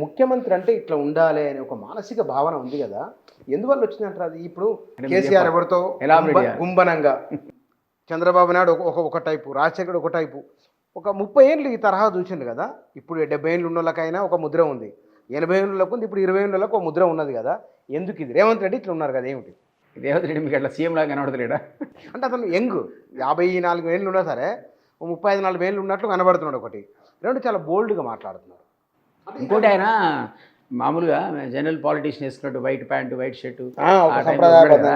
ముఖ్యమంత్రి అంటే ఇట్లా ఉండాలి అనే ఒక మానసిక భావన ఉంది కదా, ఎందువల్ల వచ్చిందంటారు అది? ఇప్పుడు కేసీఆర్ ఎవరితో గుంబనంగా, చంద్రబాబు నాయుడు ఒక టైపు, రాజశేఖర్ ఒక టైపు, ఒక 30 ఏళ్ళు ఈ తరహా చూసిండు కదా. ఇప్పుడు 70 ఏళ్ళు ఉన్న వాళ్ళకైనా ఒక ముద్ర ఉంది, 80 ఏళ్ళకు ఉంది, ఇప్పుడు 20 ఏళ్ళకు ఒక ముద్ర ఉన్నది కదా. ఎందుకు ఇది? రేవంత్ రెడ్డి ఇట్లా ఉన్నారు కదా, ఏమిటి? రేవంత్ రెడ్డి మీకు అట్లా సీఎం లాగా కనబడతలేడా? అంటే అతను యంగ్, 54 ఏళ్ళు ఉన్నా సరే 35-40 ఏళ్ళు ఉన్నట్లు కనబడుతున్నాడు. ఒకటి. రెండు, చాలా బోల్డ్గా మాట్లాడుతున్నారు. ఇంకోటి ఆయన మామూలుగా జనరల్ పాలిటిషియన్ వేసుకున్నట్టు వైట్ ప్యాంటు, వైట్ షర్టు,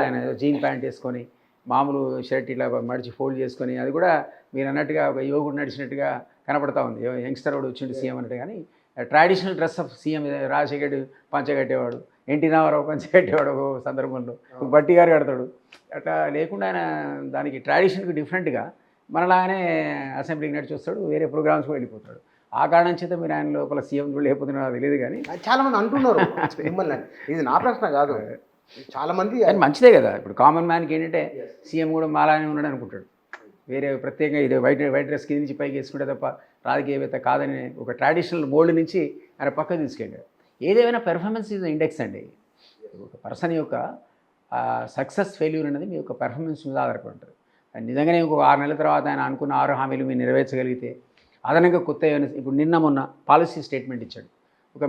ఆయన జీన్ ప్యాంట్ వేసుకొని మామూలు షర్ట్ ఇట్లా మడిచి ఫోల్డ్ చేసుకొని, అది కూడా మీరు అన్నట్టుగా ఒక యువకుడు నడిచినట్టుగా కనపడతా ఉంది. యంగ్స్టర్ వాడు వచ్చిండు సీఎం అన్నట్టు. కానీ traditional dress of CM Rajasekhar పంచ కట్టేవాడు, ఎన్టీ రామారావు పంచ కట్టేవాడు ఒక సందర్భంలో, బట్టి గారు కడతాడు. అట్లా లేకుండా ఆయన దానికి ట్రెడిషన్కి డిఫరెంట్గా మనలాగానే అసెంబ్లీకి నడిచి వస్తాడు, వేరే ప్రోగ్రామ్స్కి వెళ్ళిపోతాడు. ఆ కారణం చేత మీరు ఆయన లోపల సీఎం లేకపోతున్నారు తెలియదు. కానీ చాలామంది అంటున్నారు మిమ్మల్ని, ఇది నా ప్రశ్న కాదు, చాలామంది. అది మంచిదే కదా. ఇప్పుడు కామన్ మ్యాన్కి ఏంటంటే సీఎం కూడా మాలానే ఉన్నాడు అనుకుంటాడు. వేరే ప్రత్యేకంగా ఇది వైట్ డ్రెస్ కింద నుంచి పైకి వేసుకుంటే తప్ప రాజకీయవేత్త కాదని ఒక ట్రెడిషనల్ మోల్డ్ నుంచి ఆయన పక్కకు తీసుకెళ్ళాడు. ఏదేమైనా పెర్ఫార్మెన్స్ ఈజ్ ఇండెక్స్ అండి. ఒక పర్సన్ యొక్క సక్సెస్ ఫెయిల్యూర్ అనేది మీ యొక్క పెర్ఫార్మెన్స్ మీద ఆధారపడి ఉంటుంది. నిజంగానే ఇంకొక 6 నెలల తర్వాత ఆయన అనుకున్న 6 హామీలు మీరు నెరవేర్చగలిగితే, అదనంగా కొత్త ఇప్పుడు నిన్న మొన్న పాలసీ స్టేట్మెంట్ ఇచ్చాడు.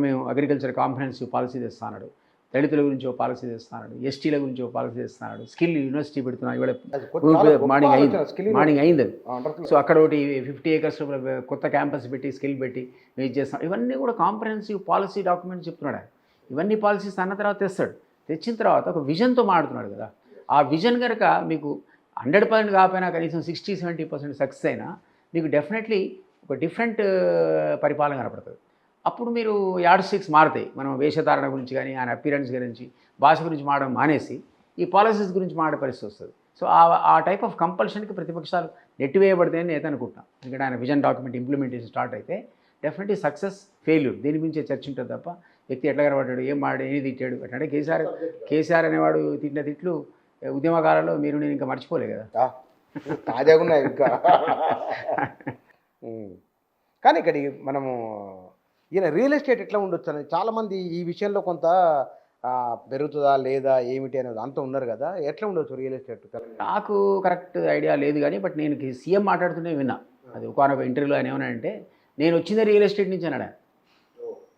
మేము అగ్రికల్చర్ కాంప్రహెన్సివ్ పాలసీ తెస్తాడు, దళితుల గురించి ఒక పాలసీ తెస్తున్నాడు, ఎస్టీల గురించి ఒక పాలసీ తెస్తున్నాడు, స్కిల్ యూనివర్సిటీ పెడుతున్నాడు. ఇవాళ మార్నింగ్ అయింది అది. సో అక్కడ ఒకటి 50 acres కొత్త క్యాంపస్ పెట్టి స్కిల్ పెట్టి మీరు చేస్తున్నాడు. ఇవన్నీ కూడా కాంప్రహెన్సివ్ పాలసీ డాక్యుమెంట్ చెప్తున్నాడు ఆయన. ఇవన్నీ పాలసీస్ అన్న తర్వాత తెస్తాడు. తెచ్చిన తర్వాత ఒక విజన్తో మాడుతున్నాడు కదా. ఆ విజన్ కనుక మీకు 100% కాకపోయినా కనీసం 60-70% సక్సెస్ అయినా మీకు డెఫినెట్లీ ఒక డిఫరెంట్ పరిపాలన కనపడుతుంది. అప్పుడు మీరు యాడ్ స్టిక్స్ మారుతాయి. మనం వేషధారణ గురించి కానీ, ఆయన అపీరెన్స్ గురించి, భాష గురించి మాడడం మానేసి ఈ పాలసీస్ గురించి మాడే పరిస్థితి వస్తుంది. సో ఆ టైప్ ఆఫ్ కంపల్షన్కి ప్రతిపక్షాలు నెట్టివేయబడతాయని నేను అనుకుంటున్నాను. ఎందుకంటే ఆయన విజన్ డాక్యుమెంట్ ఇంప్లిమెంటేషన్ స్టార్ట్ అయితే డెఫినెట్లీ సక్సెస్ ఫెయిల్యూర్ దీని గురించే చర్చ ఉంటుంది తప్ప వ్యక్తి ఎట్లా కనబడ్డాడు, ఏం మాడు, ఏది తిట్టాడు అంటే కేసీఆర్ అనేవాడు తిట్టిన తిట్లు ఉద్యమకాలంలో మీరు నేను ఇంకా మర్చిపోలే కదా. తాజాగా ఉన్నాయి ఇంకా. కానీ ఇక్కడ మనము ఈయన రియల్ ఎస్టేట్ ఎట్లా ఉండొచ్చు అనేది చాలామంది ఈ విషయంలో కొంత పెరుగుతుందా లేదా ఏమిటి అనేది అంతా ఉన్నారు కదా. ఎట్లా ఉండొచ్చు రియల్ ఎస్టేట్? నాకు కరెక్ట్ ఐడియా లేదు కానీ బట్ నేను సీఎం మాట్లాడుతూనే విన్నా. అది ఒక ఇంటర్వ్యూలో ఆయన ఏమన్నాడంటే, నేను వచ్చిందే రియల్ ఎస్టేట్ నుంచి అన్నాడు.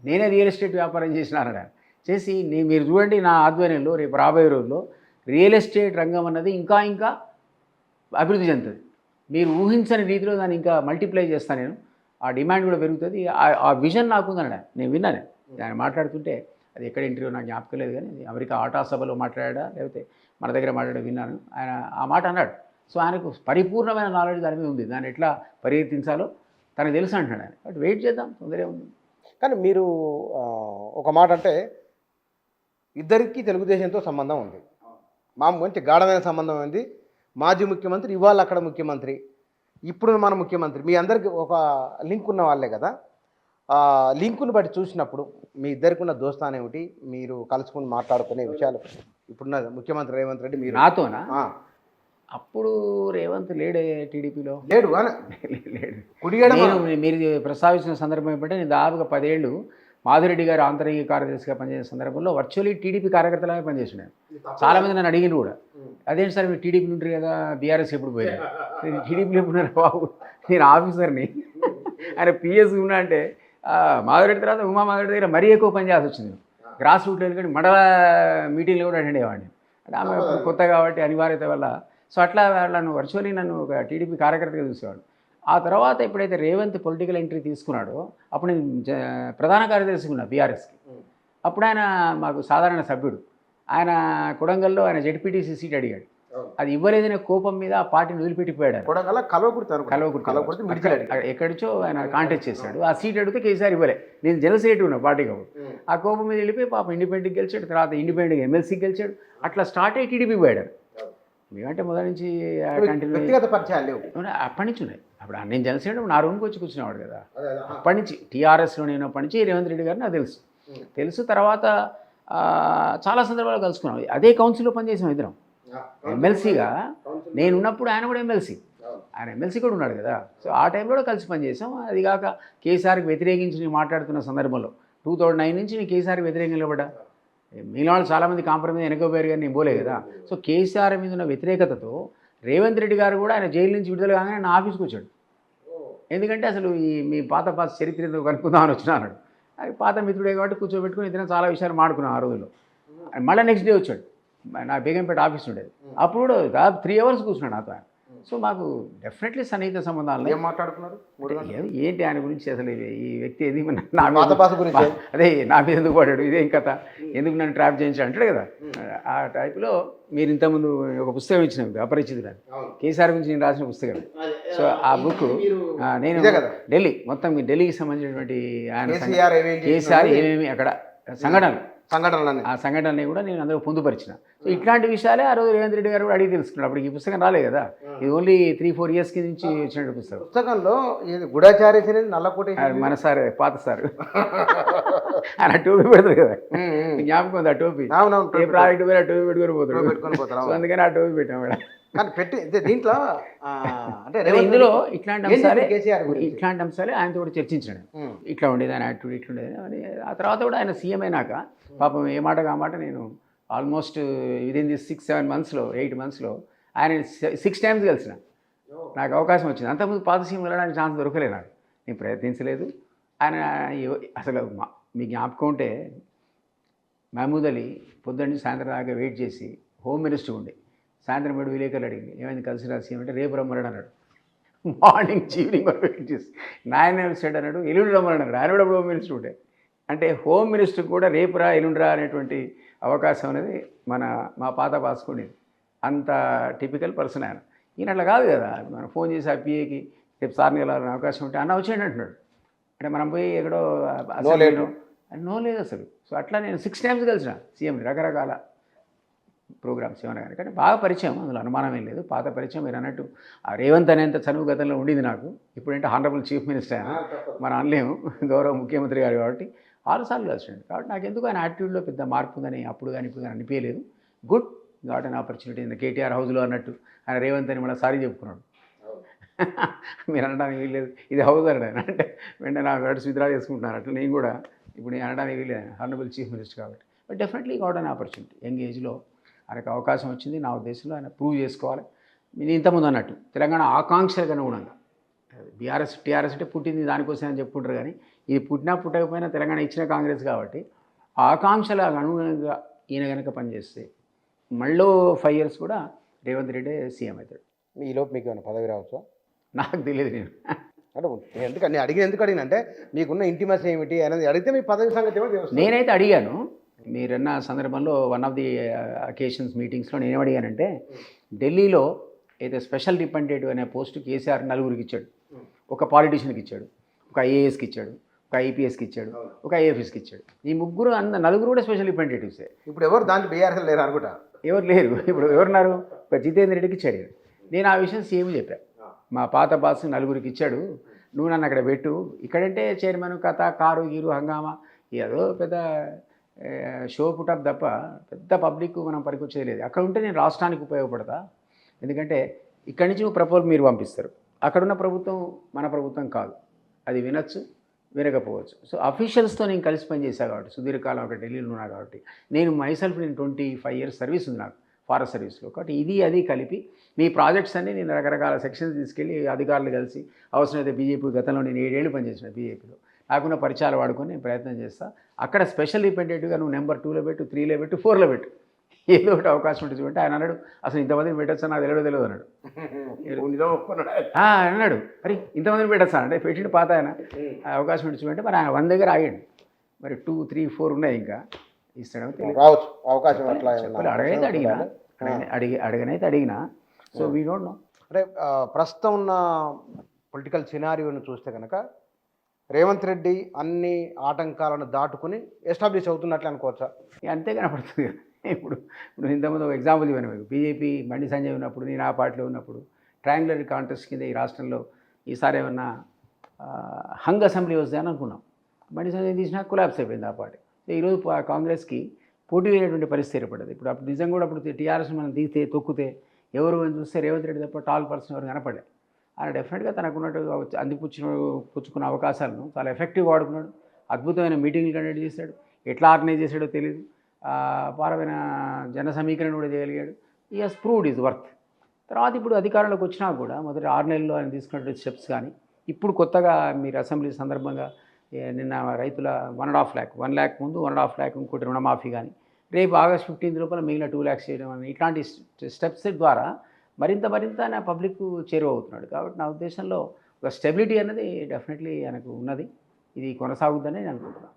నేనే రియల్ ఎస్టేట్ వ్యాపారం చేసినారడా చేసి మీరు చూడండి నా ఆధ్వర్యంలో రేపు రాబోయే రోజుల్లో రియల్ ఎస్టేట్ రంగం అన్నది ఇంకా ఇంకా అభివృద్ధి చెందుతుంది. మీరు ఊహించని రీతిలో దాన్ని ఇంకా మల్టిప్లై చేస్తాను నేను. ఆ డిమాండ్ కూడా పెరుగుతుంది. ఆ విజన్ నాకు ఉందన్నాడు. నేను విన్నాను ఆయన మాట్లాడుతుంటే. అది ఎక్కడ ఇంటర్వ్యూ నాకు జ్ఞాపకం లేదు కానీ అమెరికా ఆటా సభలో మాట్లాడా లేకపోతే మన దగ్గర విన్నాను. ఆయన ఆ మాట అన్నాడు. సో ఆయనకు పరిపూర్ణమైన నాలెడ్జ్ దాని మీద ఉంది. దాన్ని ఎట్లా పరిగెత్తించాలో తనకు తెలుసు అంటున్నాడు ఆయన. బట్ వెయిట్ చేద్దాం, తొందరే ఉంది. కానీ మీరు ఒక మాట అంటే ఇద్దరికీ తెలుగుదేశంతో సంబంధం ఉంది, మంచి గాఢమైన సంబంధం ఉంది. మాజీ ముఖ్యమంత్రి, ఇవాళ అక్కడ ముఖ్యమంత్రి, ఇప్పుడు మన ముఖ్యమంత్రి, మీ అందరికీ ఒక లింక్ ఉన్న వాళ్ళే కదా. లింకును బట్టి చూసినప్పుడు మీ ఇద్దరికి ఉన్న దోస్తాన్ ఏమిటి, మీరు కలుసుకుని మాట్లాడుకునే విషయాలు? ఇప్పుడున్న ముఖ్యమంత్రి రేవంత్ రెడ్డి మీరు నాతోనా? అప్పుడు రేవంత్ లేడే టీడీపీలో లేడు. మీరు ప్రస్తావించిన సందర్భం ఏంటంటే నేను దాదాపుగా 10 ఏళ్ళు మాధురెడ్డి గారు ఆంతరిక కార్యదర్శిగా పనిచేసే సందర్భంలో వర్చువల్లీ టీడీపీ కార్యకర్తలాగా పనిచేసినాను. చాలామంది నన్ను అడిగిన కూడా, అదేంటి సార్ మీరు టీడీపీ ఉంటారు కదా, బీఆర్ఎస్ ఎప్పుడు పోయారు? నేను టీడీపీలో ఎప్పుడున్నారు బాబు, నేను ఆఫీసర్ని, ఆయన పిఎస్ ఉన్నా అంటే మాధురెడ్డి తర్వాత ఉమా మాధురెడ్డి దగ్గర మరీ ఎక్కువ పని చేయాల్సి వచ్చింది. గ్రాస్ రూట్ కానీ మండల మీటింగ్లో కూడా అటెండ్ అయ్యేవాడిని. అంటే ఆమె కొత్త కాబట్టి అనివార్యత వల్ల. సో అట్లా నన్ను వర్చువల్లీ నన్ను ఒక టీడీపీ కార్యకర్తగా చూసేవాడు. ఆ తర్వాత ఎప్పుడైతే రేవంత్ పొలిటికల్ ఎంట్రీ తీసుకున్నాడో అప్పుడు నేను ప్రధాన కార్యదర్శిగా ఉన్నా బీఆర్ఎస్కి. అప్పుడు ఆయన మాకు సాధారణ సభ్యుడు. ఆయన కొడంగల్లో ఆయన జెడ్పీటీసీ సీట్ అడిగాడు. అది ఇవ్వలేదనే కోపం మీద ఆ పార్టీని వదిలిపెట్టిపోయాడు. ఎక్కడిచో ఆయన కాంటెస్ట్ చేశాడు. ఆ సీట్ అడిగితే కేసీఆర్ ఇవ్వలే. నేను జనరల్ సెక్రటరీ ఉన్నా పార్టీకి. అప్పుడు ఆ కోపం మీద వెళ్ళిపోయి పాపం ఇండిపెండెంట్కి గెలిచాడు. తర్వాత ఇండిపెండెంట్గా ఎమ్మెల్సీకి గెలిచాడు. అట్లా స్టార్ట్ అయ్యి టీడీపీ పోయాడు. ఎందుకంటే మొదటి నుంచి వ్యక్తిగత పరిచయాలు లేవు, అప్పటి నుంచి ఉన్నాయి. అప్పుడు నేను జనరల్ సెక్రటరీ నా రూమ్కి వచ్చి కూర్చునేవాడు కదా. అప్పటి నుంచి టీఆర్ఎస్లో నేను అప్పటి నుంచి రేవంత్ రెడ్డి గారు నాకు తెలుసు. తర్వాత చాలా సందర్భాలు కలుసుకున్నాం. అదే కౌన్సిల్లో పనిచేసాం ఇద్దరం. ఎమ్మెల్సీగా నేను ఉన్నప్పుడు ఆయన కూడా ఎమ్మెల్సీ, ఆయన ఎమ్మెల్సీ కూడా ఉన్నాడు కదా. సో ఆ టైంలో కూడా కలిసి పనిచేసాం. అది కాక కేసీఆర్కి వ్యతిరేకించి మాట్లాడుతున్న సందర్భంలో 2009 నుంచి నేను కేసీఆర్ వ్యతిరేకంగా నిలబడ్డా. మీలో వాళ్ళు చాలామంది కాంప్రమైజ్ వెనకపోయారు కానీ నేను పోలే కదా. సో కేసీఆర్ మీద ఉన్న వ్యతిరేకతతో రేవంత్ రెడ్డి గారు కూడా ఆయన జైలు నుంచి విడుదల కాగానే నా ఆఫీస్కి వచ్చాడు. ఎందుకంటే అసలు ఈ మీ పాత చరిత్ర ఎందుకు కనుక్కుందామని వచ్చినా అన్నాడు. అది పాత మిత్రుడే కాబట్టి కూర్చోబెట్టుకుని ఇతను చాలా విషయాలు మాడుకున్నాం ఆ రోజుల్లో. మళ్ళీ నెక్స్ట్ డే వచ్చాడు, నా బేగంపేట ఆఫీస్ ఉండేది. అప్పుడు కూడా దాదాపు 3 hours కూర్చున్నాడు నాతో ఆయన. సో మాకు డెఫినెట్లీ సన్నిహిత సంబంధాలు. ఏం మాట్లాడుకున్నారు? ఏంటి ఆయన గురించి అసలు ఈ వ్యక్తి ఏది నా పాత భాష గురించి అదే నా మీద ఎందుకు పడాడు, ఇదేం కథ, ఎందుకు నన్ను ట్రాప్ చేయించాడు అంటాడు కదా. ఆ టైప్లో మీరు ఇంతకుముందు ఒక పుస్తకం ఇచ్చిన అపరిచితులని కేసీఆర్ గురించి నేను రాసిన పుస్తకం. సో ఆ బుక్ నేను ఢిల్లీ మొత్తం ఢిల్లీకి సంబంధించినటువంటి ఆయన కేసీఆర్ ఏమేమి అక్కడ సంఘటనలు ఆ సంఘటనని కూడా నేను అందరూ పొందుపరిచిన. సో ఇట్లాంటి విషయాలే ఆ రోజు రేవంత్ రెడ్డి గారు కూడా అడిగి తెలుసుకున్నాడు. అప్పుడు ఈ పుస్తకం రాలే కదా, ఇది ఓన్లీ 3-4 years నుంచి వచ్చిన పుస్తకంలో గుడాచార్య నల్లకోట మన సార్ పాత సార్ ఆయన టోపీ పెడతారు కదా, జ్ఞాపకం ఉంది ఆ టోపీ. ఏ ప్రాజెక్ట్ పోయి ఆ టోపీ పెట్టుకొని పోతారు, అందుకని ఆ టోపీ పెట్టాం మేడం. కానీ పెట్టి దీంట్లో అంటే ఇందులో ఇట్లాంటి అంశాలే ఆయనతో కూడా చర్చించాడు. ఇట్లా ఉండేది ఆయన యాక్టివిటీ, ఇట్లా ఉండేది అని. ఆ తర్వాత కూడా ఆయన సీఎం అయినాక పాపం ఏ మాట కామాట నేను ఆల్మోస్ట్ విదిన్ ది 6-7 monthsలో 8 monthsలో ఆయన 6 times కలిసిన. నాకు అవకాశం వచ్చింది. అంతకుముందు పాత సీఎం వెళ్ళడానికి ఛాన్స్ దొరకలేదు నాకు, నేను ప్రయత్నించలేదు. ఆయన అసలు మీ జ్ఞాపకం ఉంటే మహమూద్ అలీ పొద్దున్న సాయంత్రం దాకా వెయిట్ చేసి హోమ్ మినిస్టర్ ఉండే, సాయంత్రం 7 విలేకరులు అడిగింది ఏమైంది కలిసి రాసి అంటే రేపు రమ్మన్నాడు అన్నాడు. మార్నింగ్ ఈవినింగ్ వరకు వెయిట్ చేసి నాయన సైడ్ అన్నాడు, ఎల్లుండి రమ్మన్నాడు అన్నాడు. ఆయన కూడా హోమ్ మినిస్టర్ ఉండే. అంటే హోమ్ మినిస్టర్ కూడా రేపు రా ఎల్లుండిరా అనేటువంటి అవకాశం అనేది మా పాత పాసుకునేది. అంత టిపికల్ పర్సన్ ఆయన. ఈయన అట్లా కాదు కదా, మనం ఫోన్ చేసి ఆ పిఏకి రేపు సార్ని వెళ్ళాలని అవకాశం ఉంటే అన్న వచ్చేయండి అంటున్నాడు. అంటే మనం పోయి ఎక్కడో నో లేదు అసలు. సో అట్లా నేను 6 times కలిసిన సీఎంని, రకరకాల ప్రోగ్రామ్స్ ఏమన్నా కానీ. కానీ బాగా పరిచయం, అందులో అనుమానం ఏం లేదు. పాత పరిచయం మీరు అన్నట్టు ఆ రేవంత్ అనేంత చనువు గతంలో ఉండింది నాకు. ఇప్పుడంటే హానరబుల్ చీఫ్ మినిస్టర్ ఆయన, మనం అనలేము, గౌరవ ముఖ్యమంత్రి గారు కాబట్టి 6 సార్లు కలిసినాడు. కాబట్టి నాకు ఎందుకు ఆయన యాటిట్యూడ్లో పెద్ద మార్పు ఉందని అప్పుడు కానీ ఇప్పుడు కానీ అనిపించలేదు. Good got an opportunity in the KTR హౌస్లో అన్నట్టు ఆయన రేవంత్ అని మళ్ళీ సారీ చెప్పుకున్నాడు. మీరు అనడానికి వీల్లేదు, ఇది హౌస్ అన్నాడు. అంటే వెంటనే నా వర్డ్స్ విత్డ్రా చేసుకుంటున్నారు. అట్లా నేను కూడా ఇప్పుడు నేను అనడానికి వీల్లేదు, హానరబుల్ చీఫ్ మినిస్టర్ కాబట్టి. But definitely got an opportunity. Young ఏజ్లో ఆయనకు అవకాశం వచ్చింది. నా ఉద్దేశంలో ఆయన ప్రూవ్ చేసుకోవాలి. నేను ఇంతకుముందు అన్నట్టు తెలంగాణ ఆకాంక్షలకు అనుగుణంగా టీఆర్ఎస్ అంటే పుట్టింది దానికోసం అని చెప్పుకుంటారు. కానీ ఇది పుట్టకపోయినా తెలంగాణ ఇచ్చిన కాంగ్రెస్ కాబట్టి ఆకాంక్షలకు అనుగుణంగా ఈయన కనుక పనిచేస్తే మళ్ళీ 5 years కూడా రేవంత్ రెడ్డి సీఎం అవుతాడు. ఈలోపు మీకు ఏమైనా పదవి రావచ్చా? నాకు తెలియదు. నేను అంటే ఎందుకు అడిగిన అంటే మీకున్న ఇంటిమసీ ఏమిటి అనేది అడిగితే మీ పదవి సంగతి ఏమో తెలుస్తుంది. నేనైతే అడిగాను మీరన్న సందర్భంలో వన్ ఆఫ్ ది అకేషన్స్ మీటింగ్స్లో నేను ఏమడిగానంటే ఢిల్లీలో అయితే స్పెషల్ రిప్రజెంటేటివ్ అనే పోస్టు కేసీఆర్ 4 ఇచ్చాడు. ఒక పాలిటీషియన్కి ఇచ్చాడు, ఒక ఐఏఎస్కి ఇచ్చాడు, ఒక ఐపీఎస్కి ఇచ్చాడు, ఒక ఐఏఎఫ్ఎస్కి ఇచ్చాడు. ఈ 4 కూడా స్పెషల్ రిప్రజెంటేటివ్సే. ఇప్పుడు ఎవరు దాంట్లో బీఆర్ఎస్ లేరు అనుకుంటా, ఎవరు లేరు. ఇప్పుడు ఎవరున్నారు? ఒక జితేందర్ రెడ్డికి ఇచ్చాడు. నేను ఆ విషయం సీఎం చెప్పాను, మా పాత బాస్ 4 ఇచ్చాడు, నువ్వు నన్ను అక్కడ పెట్టు. ఇక్కడంటే చైర్మన్ కథ కారు గీరు హంగామా ఏదో పెద్ద షో పుటప్ తప్ప పెద్ద పబ్లిక్ మనం పనికొచ్చేది లేదు. అక్కడ ఉంటే నేను రాష్ట్రానికి ఉపయోగపడతా. ఎందుకంటే ఇక్కడి నుంచి నువ్వు ప్రపోజల్ మీరు పంపిస్తారు, అక్కడున్న ప్రభుత్వం మన ప్రభుత్వం కాదు, అది వినొచ్చు వినకపోవచ్చు. సో అఫీషియల్స్తో నేను కలిసి పనిచేశాను కాబట్టి సుదీర్ఘకాలం అక్కడ ఢిల్లీలో ఉన్నా కాబట్టి నేను 25 years సర్వీస్ ఉంది నాకు ఫారెస్ట్ సర్వీస్లో. కాబట్టి ఇది అది కలిపి మీ ప్రాజెక్ట్స్ అన్నీ నేను రకరకాల సెక్షన్స్ తీసుకెళ్ళి అధికారులు కలిసి అవసరమైతే బీజేపీ గతంలో నేను 7 ఏళ్ళు పనిచేసిన బీజేపీలో నాకున్న పరిచయాలు వాడుకొని నేను ప్రయత్నం చేస్తాను. అక్కడ స్పెషల్ రిప్రజెంటేటివ్గా నువ్వు నెంబర్ 2లో పెట్టు, 3లో పెట్టు, 4లో పెట్టు, ఏదో ఒకటి అవకాశం ఉంటుంది చూడండి. ఆయన అన్నాడు అసలు ఇంతమందిని పెట్టచ్చా నాకు తెలియదు అన్నాడు. అన్నాడు మరి ఇంతమందిని పెట్టచ్చా అంటే పెట్టిండు పాత ఆయన అవకాశం ఉంటుంది చూడంటే మరి ఆయన 1 దగ్గర ఆగాడు. మరి 2, 3, 4 ఉన్నాయి ఇంకా ఇస్తాడో రావచ్చు అవకాశం. అట్లా అడగనైతే అడిగినా. So we don't know. అంటే ప్రస్తుతం ఉన్న పొలిటికల్ సినారియోని చూస్తే కనుక రేవంత్ రెడ్డి అన్ని ఆటంకాలను దాటుకుని ఎస్టాబ్లిష్ అవుతున్నట్లు అనుకోవచ్చా? అంతే కనపడుతుంది. ఇప్పుడు ఇంతకుముందు ఒక ఎగ్జాంపుల్ ఇవ్వను మీకు. బీజేపీ బండి సంజయ్ ఉన్నప్పుడు నేను ఆ పార్టీలో ఉన్నప్పుడు ట్రయాంగులర్ కాంటెస్ట్ కింద ఈ రాష్ట్రంలో ఈసారి ఏమన్నా హంగ్ అసెంబ్లీ వస్తుందని అనుకున్నాం. బండి సంజయ్ తీసినా కొలాప్స్ అయిపోయింది ఆ పార్టీ. ఈరోజు కాంగ్రెస్కి పోటీ లేనటువంటి పరిస్థితి ఏర్పడ్డది. ఇప్పుడు అప్పుడు నిజంగా కూడా అప్పుడు టీఆర్ఎస్ మనం తీస్తే తొక్కితే ఎవరు అని చూస్తే రేవంత్ రెడ్డి తప్ప టాల్ పర్సన్ ఎవరు కనపడే. ఆయన డెఫినెట్గా తనకున్నట్టు పుచ్చుకున్న అవకాశాలను చాలా ఎఫెక్టివ్గా వాడుకున్నాడు. అద్భుతమైన మీటింగ్లు కండక్ట్ చేశాడు. ఎట్లా ఆర్గనైజ్ చేశాడో తెలియదు. అపారమైన జన సమీకరణ కూడా చేయగలిగాడు. ఈ హస్ ప్రూవ్డ్ ఈజ్ వర్త్. తర్వాత ఇప్పుడు అధికారంలోకి వచ్చినా కూడా మొదటి 6 నెలల్లో ఆయన తీసుకున్నటువంటి స్టెప్స్ కానీ, ఇప్పుడు కొత్తగా మీరు అసెంబ్లీ సందర్భంగా నిన్న రైతుల 1.5 lakh 1 lakh ముందు 1.5 lakh ఇంకోటి రుణమాఫీ కానీ, రేపు August 15 లోపల మిగిలిన 2 lakhs చేయడం అని ఇట్లాంటి స్టెప్స్ ద్వారా మరింత ఆయన పబ్లిక్ చేరువవుతున్నాడు. కాబట్టి నా ఉద్దేశంలో ఒక స్టెబిలిటీ అనేది డెఫినెట్లీ ఆయనకు ఉన్నది. ఇది కొనసాగుద్దని నేను అనుకుంటున్నాను.